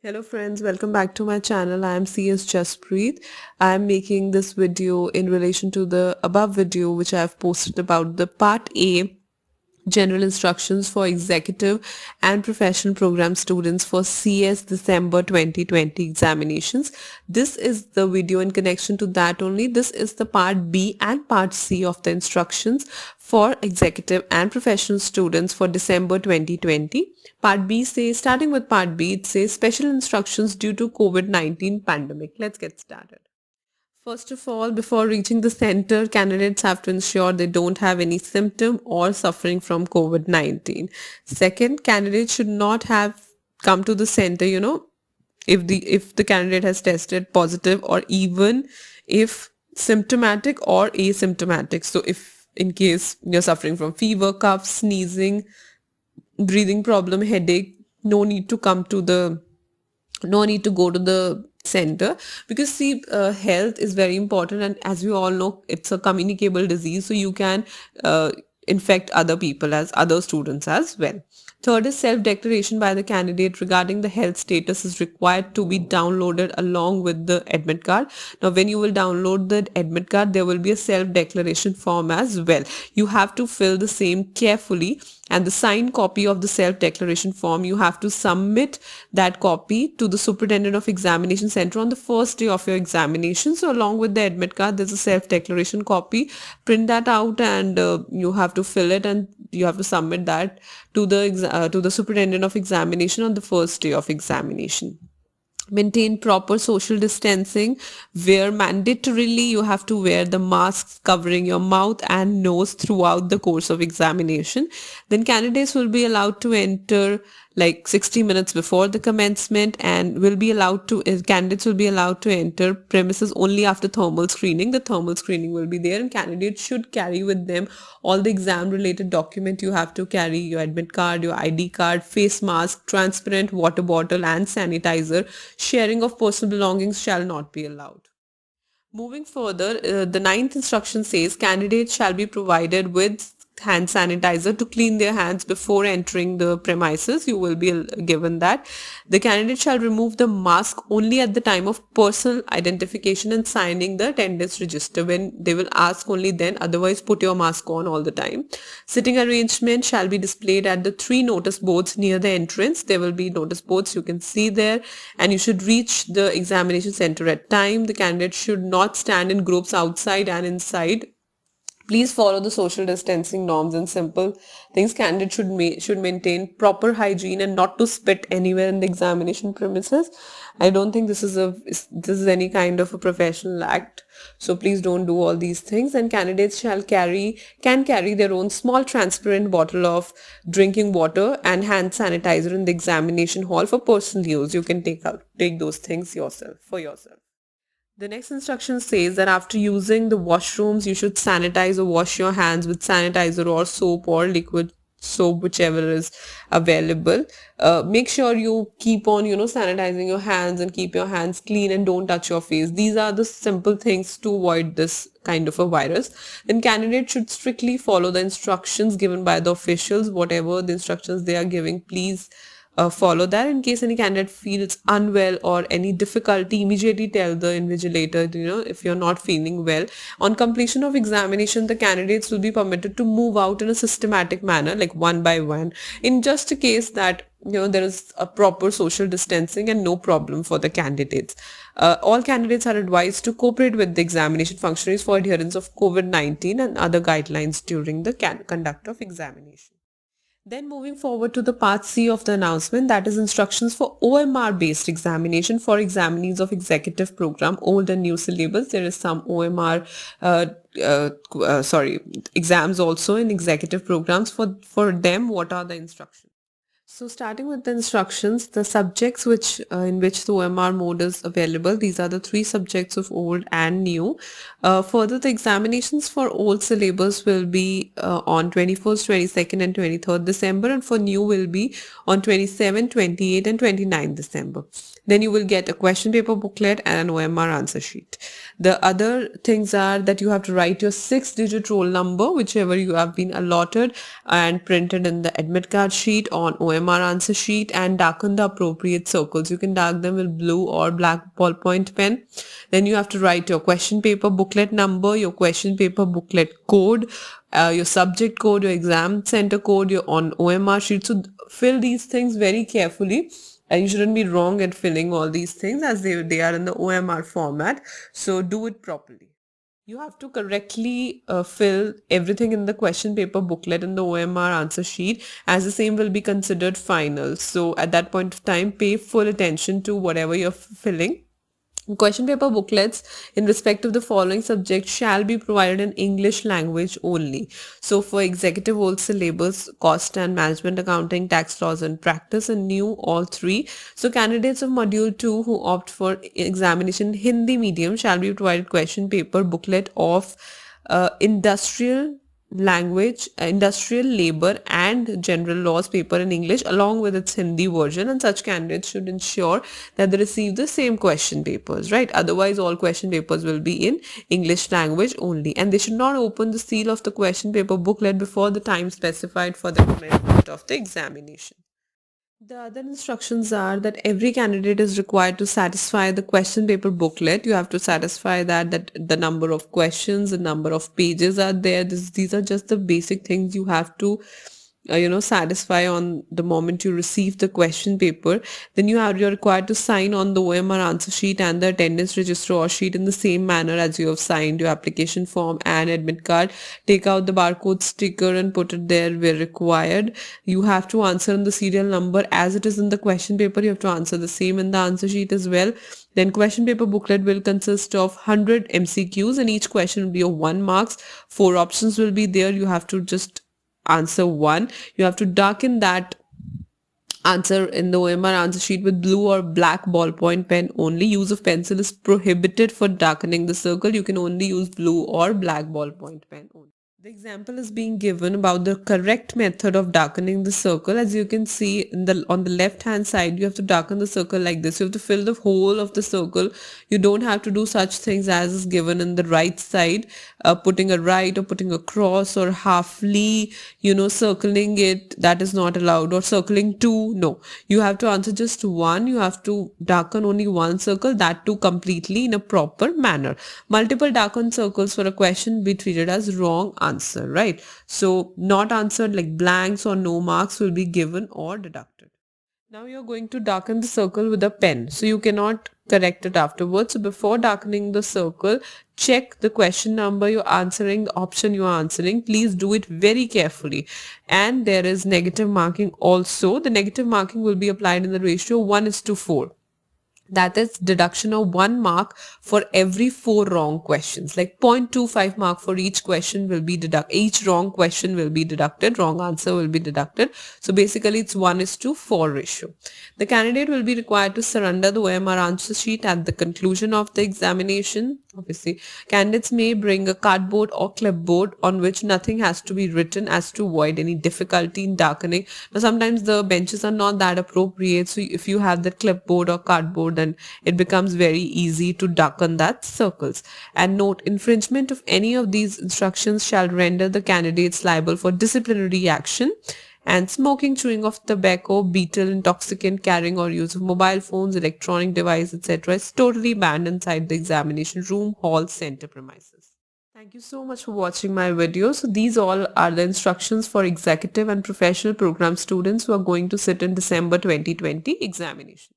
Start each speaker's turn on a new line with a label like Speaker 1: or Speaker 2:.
Speaker 1: Hello friends, welcome back to my channel. I am CS Jaspreet. I am making this video in relation to the above video which I have posted about the part A general instructions for executive and professional program students for CS December 2020 examinations. This is the video in connection to that only. This is the part B and part C of the instructions for executive and professional students for December 2020. Part B says, starting with part B, it says special instructions due to COVID-19 pandemic. Let's get started. First of all, before reaching the center, candidates have to ensure they don't have any symptom or suffering from COVID-19. Second, candidates should not have come to the center, if the candidate has tested positive or even if symptomatic or asymptomatic. So if in case you're suffering from fever, cough, sneezing, breathing problem, headache, no need to go to the center, because see, health is very important, and as we all know, it's a communicable disease, so you can infect other people as other students as well. Third is self-declaration by the candidate regarding the health status is required to be downloaded along with the admit card. Now, when you will download the admit card, there will be a self-declaration form as well. You have to fill the same carefully, and the signed copy of the self-declaration form, you have to submit that copy to the superintendent of examination center on the first day of your examination. So along with the admit card, there's a self-declaration copy. Print that out, and you have to fill it, and you have to submit that to the superintendent of examination on the first day of examination. Maintain proper social distancing, where mandatorily you have to wear the masks covering your mouth and nose throughout the course of examination. Then candidates will be allowed to enter like 60 minutes before the commencement, and candidates will be allowed to enter premises only after thermal screening. The thermal screening will be there, and candidates should carry with them all the exam related document. You have to carry your admit card, your ID card, face mask, transparent water bottle and sanitizer. Sharing of personal belongings shall not be allowed. Moving further, the ninth instruction says candidates shall be provided with hand sanitizer to clean their hands before entering the premises. You will be given that. The candidate shall remove the mask only at the time of personal identification and signing the attendance register, when they will ask only then. Otherwise, put your mask on all the time. Sitting arrangement shall be displayed at the 3 notice boards near the entrance. There will be notice boards, you can see there, and you should reach the examination center at time. The candidate should not stand in groups outside and inside. Please follow the social distancing norms and simple things. Candidates should maintain proper hygiene and not to spit anywhere in the examination premises. I don't think this is any kind of a professional act. So please don't do all these things. And candidates can carry their own small transparent bottle of drinking water and hand sanitizer in the examination hall for personal use. You can take those things for yourself. The next instruction says that after using the washrooms, you should sanitize or wash your hands with sanitizer or soap or liquid soap, whichever is available. Make sure you keep on, sanitizing your hands and keep your hands clean, and don't touch your face. These are the simple things to avoid this kind of a virus. Then candidates should strictly follow the instructions given by the officials. Whatever the instructions they are giving, please follow that. In case any candidate feels unwell or any difficulty, immediately tell the invigilator, if you're not feeling well. On completion of examination, the candidates will be permitted to move out in a systematic manner, like one by one, in just a case that there is a proper social distancing and no problem for the candidates. All candidates are advised to cooperate with the examination functionaries for adherence of COVID-19 and other guidelines during the conduct of examination. Then moving forward to the part C of the announcement, that is instructions for OMR based examination for examinees of executive program, old and new syllabus. There is some OMR exams also in executive programs. For them, what are the instructions? So starting with the instructions, the subjects in which the OMR mode is available, these are the 3 subjects of old and new. Further, the examinations for old syllabus will be on 21st, 22nd and 23rd December, and for new will be on 27, 28 and 29 December. Then you will get a question paper booklet and an OMR answer sheet. The other things are that you have to write your 6-digit roll number, whichever you have been allotted, and printed in the admit card sheet on OMR OMR answer sheet and darken the appropriate circles. You can darken them with blue or black ballpoint pen. Then you have to write your question paper booklet number, your question paper booklet code, your subject code, your exam center code, your on OMR sheet. So fill these things very carefully. And you shouldn't be wrong at filling all these things as they are in the OMR format. So do it properly. You have to correctly fill everything in the question paper booklet and the OMR answer sheet, as the same will be considered final. So at that point of time, pay full attention to whatever you're filling. Question paper booklets in respect of the following subjects shall be provided in English language only. So for executive old syllabus, cost and management accounting, tax laws and practice, and new all three. So candidates of module 2 who opt for examination Hindi medium shall be provided question paper booklet of industrial language, industrial labor and general laws paper in English along with its Hindi version, and such candidates should ensure that they receive the same question papers, right? Otherwise all question papers will be in English language only, and they should not open the seal of the question paper booklet before the time specified for the commencement of the examination. The other instructions are that every candidate is required to satisfy the question paper booklet. You have to satisfy that the number of questions, the number of pages are there. These are just the basic things you have to satisfy on the moment you receive the question paper. Then you're required to sign on the OMR answer sheet and the attendance register or sheet in the same manner as you have signed your application form and admit card. Take out the barcode sticker and put it there where required. You have to answer in the serial number as it is in the question paper. You have to answer the same in the answer sheet as well. Then question paper booklet will consist of 100 MCQs and each question will be of 1 marks. 4 options will be there. You have to just answer one. You have to darken that answer in the OMR answer sheet with blue or black ballpoint pen only. Use of pencil is prohibited for darkening the circle. You can only use blue or black ballpoint pen only. The example is being given about the correct method of darkening the circle. As you can see on the left hand side, you have to darken the circle like this. You have to fill the whole of the circle. You don't have to do such things as is given in the right side, putting a right or putting a cross or halfly, circling it. That is not allowed, or circling two. No, you have to answer just one. You have to darken only one circle, that too completely in a proper manner. Multiple darkened circles for a question be treated as wrong answer, right? So not answered, like blanks or no marks, will be given or deducted. Now you're going to darken the circle with a pen, so you cannot correct it afterwards. So before darkening the circle, check the question number you're answering, the option you are answering. Please do it very carefully. And there is negative marking also. The negative marking will be applied in the ratio 1:4. That is deduction of 1 mark for every 4 wrong questions. Like 0.25 mark for each question will be deducted. Each wrong question will be deducted. Wrong answer will be deducted. So basically it's 1:4 ratio. The candidate will be required to surrender the OMR answer sheet at the conclusion of the examination. Obviously, candidates may bring a cardboard or clipboard on which nothing has to be written as to avoid any difficulty in darkening. Now sometimes the benches are not that appropriate. So if you have that clipboard or cardboard, then it becomes very easy to darken that circles. And note, infringement of any of these instructions shall render the candidates liable for disciplinary action. And smoking, chewing of tobacco, betel, intoxicant, carrying or use of mobile phones, electronic device, etc. is totally banned inside the examination room, hall, center premises. Thank you so much for watching my video. So these all are the instructions for executive and professional program students who are going to sit in December 2020 examination.